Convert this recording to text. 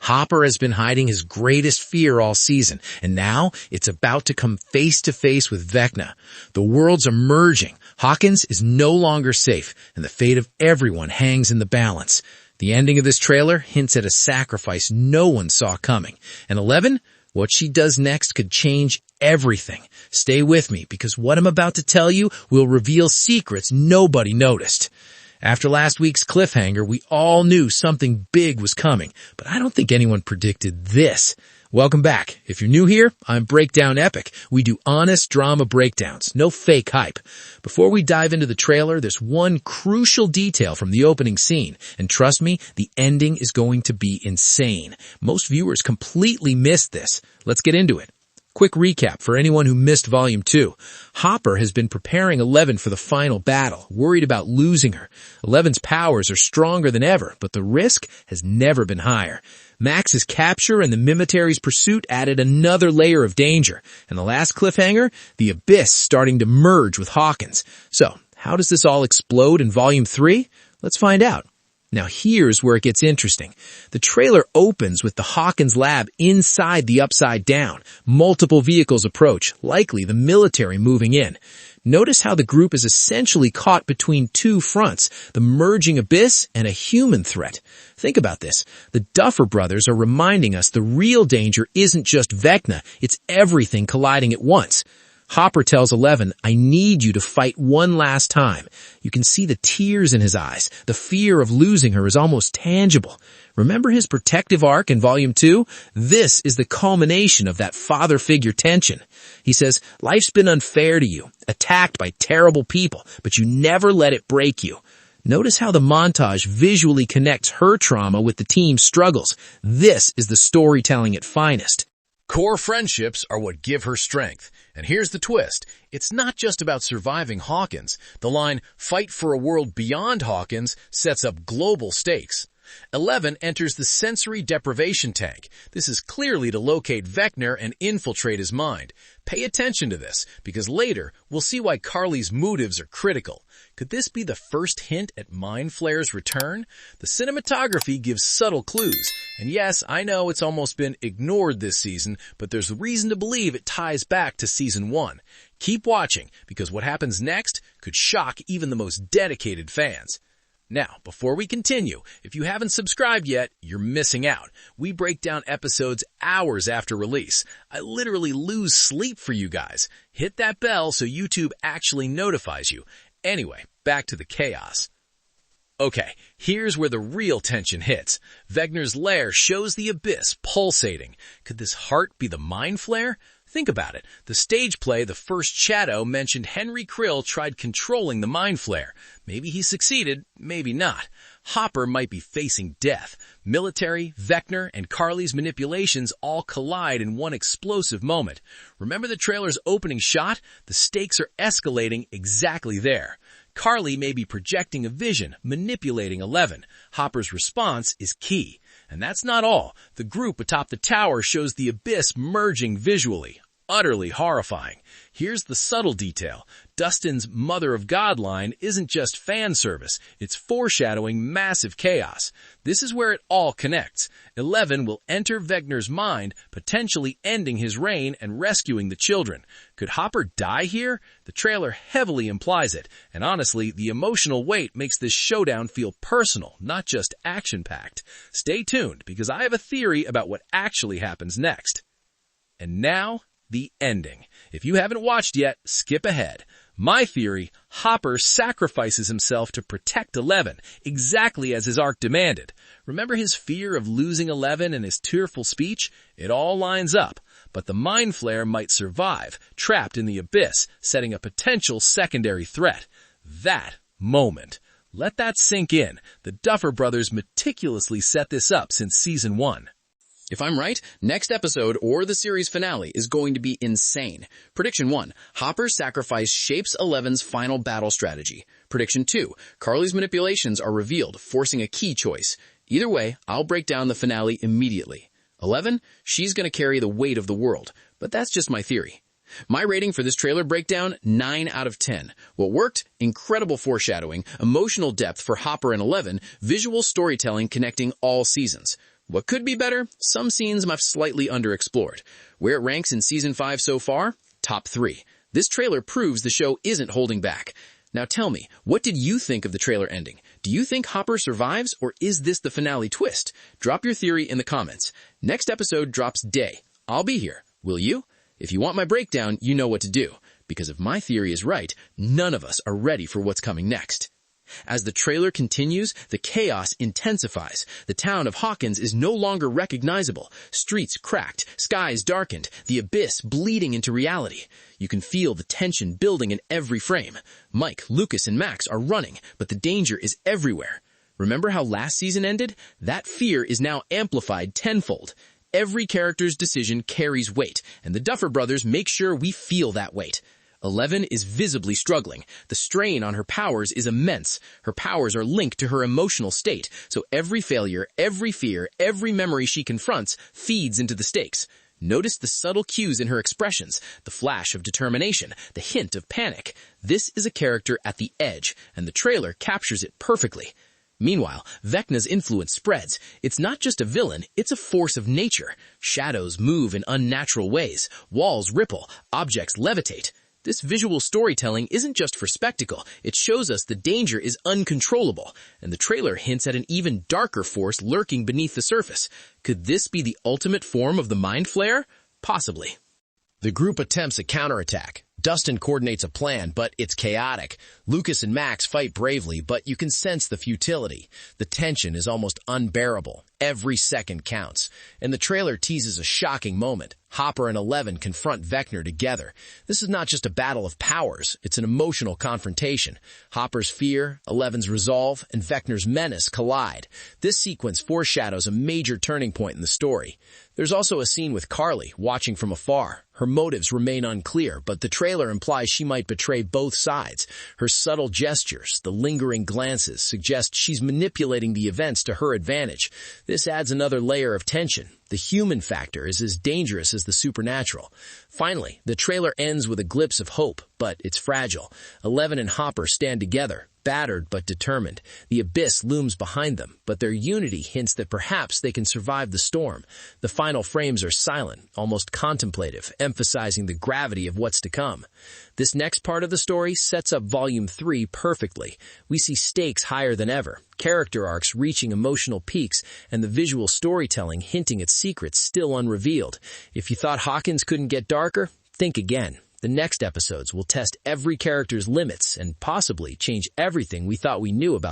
Hopper has been hiding his greatest fear all season, and now it's about to come face to face with Vecna. The worlds are merging. Hawkins is no longer safe, and the fate of everyone hangs in the balance. The ending of this trailer hints at a sacrifice no one saw coming. And 11, what she does next could change everything. Stay with me, because what I'm about to tell you will reveal secrets nobody noticed. After last week's cliffhanger, we all knew something big was coming, but I don't think anyone predicted this. Welcome back. If you're new here, I'm Breakdown Epic. We do honest drama breakdowns, no fake hype. Before we dive into the trailer, there's one crucial detail from the opening scene, and trust me, the ending is going to be insane. Most viewers completely missed this. Let's get into it. Quick recap for anyone who missed Volume 2. Hopper has been preparing 11 for the final battle, worried about losing her. 11's powers are stronger than ever, but the risk has never been higher. Max's capture and the Mimetary's pursuit added another layer of danger. And the last cliffhanger, the Abyss starting to merge with Hawkins. So, how does this all explode in Volume 3? Let's find out. Now here's where it gets interesting. The trailer opens with the Hawkins lab inside the Upside Down. Multiple vehicles approach, likely the military moving in. Notice how the group is essentially caught between two fronts, the merging Abyss and a human threat. Think about this. The Duffer Brothers are reminding us the real danger isn't just Vecna, it's everything colliding at once. Hopper tells 11, I need you to fight one last time. You can see the tears in his eyes. The fear of losing her is almost tangible. Remember his protective arc in Volume 2? This is the culmination of that father figure tension. He says, life's been unfair to you, attacked by terrible people, but you never let it break you. Notice how the montage visually connects her trauma with the team's struggles. This is the storytelling at finest. Core friendships are what give her strength. And here's the twist. It's not just about surviving Hawkins. The line, fight for a world beyond Hawkins, sets up global stakes. 11 enters the sensory deprivation tank. This is clearly to locate Vecna and infiltrate his mind. Pay attention to this, because later we'll see why Carly's motives are critical. Could this be the first hint at Mind Flayer's return? The cinematography gives subtle clues. And yes, I know it's almost been ignored this season, but there's reason to believe it ties back to Season 1. Keep watching, because what happens next could shock even the most dedicated fans. Now, before we continue, if you haven't subscribed yet, you're missing out. We break down episodes hours after release. I literally lose sleep for you guys. Hit that bell so YouTube actually notifies you. Anyway, back to the chaos. Okay, here's where the real tension hits. Vecna's lair shows the Abyss pulsating. Could this heart be the Mind Flayer? Think about it. The stage play, The First Shadow, mentioned Henry Krill tried controlling the Mind Flayer. Maybe he succeeded, maybe not. Hopper might be facing death. Military, Vecna, and Carly's manipulations all collide in one explosive moment. Remember the trailer's opening shot? The stakes are escalating exactly there. Carly may be projecting a vision, manipulating 11. Hopper's response is key. And that's not all. The group atop the tower shows the Abyss merging visually. Utterly horrifying. Here's the subtle detail. Dustin's Mother of God line isn't just fan service, it's foreshadowing massive chaos. This is where it all connects. 11 will enter Vecna's mind, potentially ending his reign and rescuing the children. Could Hopper die here? The trailer heavily implies it, and honestly, the emotional weight makes this showdown feel personal, not just action-packed. Stay tuned, because I have a theory about what actually happens next. And now, the ending. If you haven't watched yet, skip ahead. My theory, Hopper sacrifices himself to protect 11, exactly as his arc demanded. Remember his fear of losing 11 and his tearful speech? It all lines up. But the Mind Flayer might survive, trapped in the Abyss, setting a potential secondary threat. That moment. Let that sink in. The Duffer Brothers meticulously set this up since Season 1. If I'm right, next episode or the series finale is going to be insane. Prediction 1, Hopper's sacrifice shapes 11's final battle strategy. Prediction 2, Carly's manipulations are revealed, forcing a key choice. Either way, I'll break down the finale immediately. 11, she's going to carry the weight of the world, but that's just my theory. My rating for this trailer breakdown, 9 out of 10. What worked? Incredible foreshadowing, emotional depth for Hopper and 11, visual storytelling connecting all seasons. What could be better? Some scenes I've slightly underexplored. Where it ranks in Season 5 so far? Top 3. This trailer proves the show isn't holding back. Now tell me, what did you think of the trailer ending? Do you think Hopper survives, or is this the finale twist? Drop your theory in the comments. Next episode drops day. I'll be here. Will you? If you want my breakdown, you know what to do. Because if my theory is right, none of us are ready for what's coming next. As the trailer continues, the chaos intensifies. The town of Hawkins is no longer recognizable. Streets cracked, skies darkened, the abyss bleeding into reality. You can feel the tension building in every frame. Mike, Lucas, and Max are running, but the danger is everywhere. Remember how last season ended? That fear is now amplified tenfold. Every character's decision carries weight, and the Duffer Brothers make sure we feel that weight. 11 is visibly struggling. The strain on her powers is immense. Her powers are linked to her emotional state, so every failure, every fear, every memory she confronts feeds into the stakes. Notice the subtle cues in her expressions, the flash of determination, the hint of panic. This is a character at the edge, and the trailer captures it perfectly. Meanwhile, Vecna's influence spreads. It's not just a villain, it's a force of nature. Shadows move in unnatural ways. Walls ripple. Objects levitate. This visual storytelling isn't just for spectacle, it shows us the danger is uncontrollable, and the trailer hints at an even darker force lurking beneath the surface. Could this be the ultimate form of the Mind Flayer? Possibly. The group attempts a counterattack. Dustin coordinates a plan, but it's chaotic. Lucas and Max fight bravely, but you can sense the futility. The tension is almost unbearable. Every second counts. And the trailer teases a shocking moment. Hopper and 11 confront Vecna together. This is not just a battle of powers, it's an emotional confrontation. Hopper's fear, 11's resolve, and Vecna's menace collide. This sequence foreshadows a major turning point in the story. There's also a scene with Carly, watching from afar. Her motives remain unclear, but the trailer implies she might betray both sides. Her subtle gestures, the lingering glances, suggest she's manipulating the events to her advantage. This adds another layer of tension. The human factor is as dangerous as the supernatural. Finally, the trailer ends with a glimpse of hope, but it's fragile. 11 and Hopper stand together, battered but determined. The abyss looms behind them, but their unity hints that perhaps they can survive the storm. The final frames are silent, almost contemplative, emphasizing the gravity of what's to come. This next part of the story sets up Volume 3 perfectly. We see stakes higher than ever, character arcs reaching emotional peaks, and the visual storytelling hinting at secrets still unrevealed. If you thought Hawkins couldn't get darker, think again. The next episodes will test every character's limits and possibly change everything we thought we knew about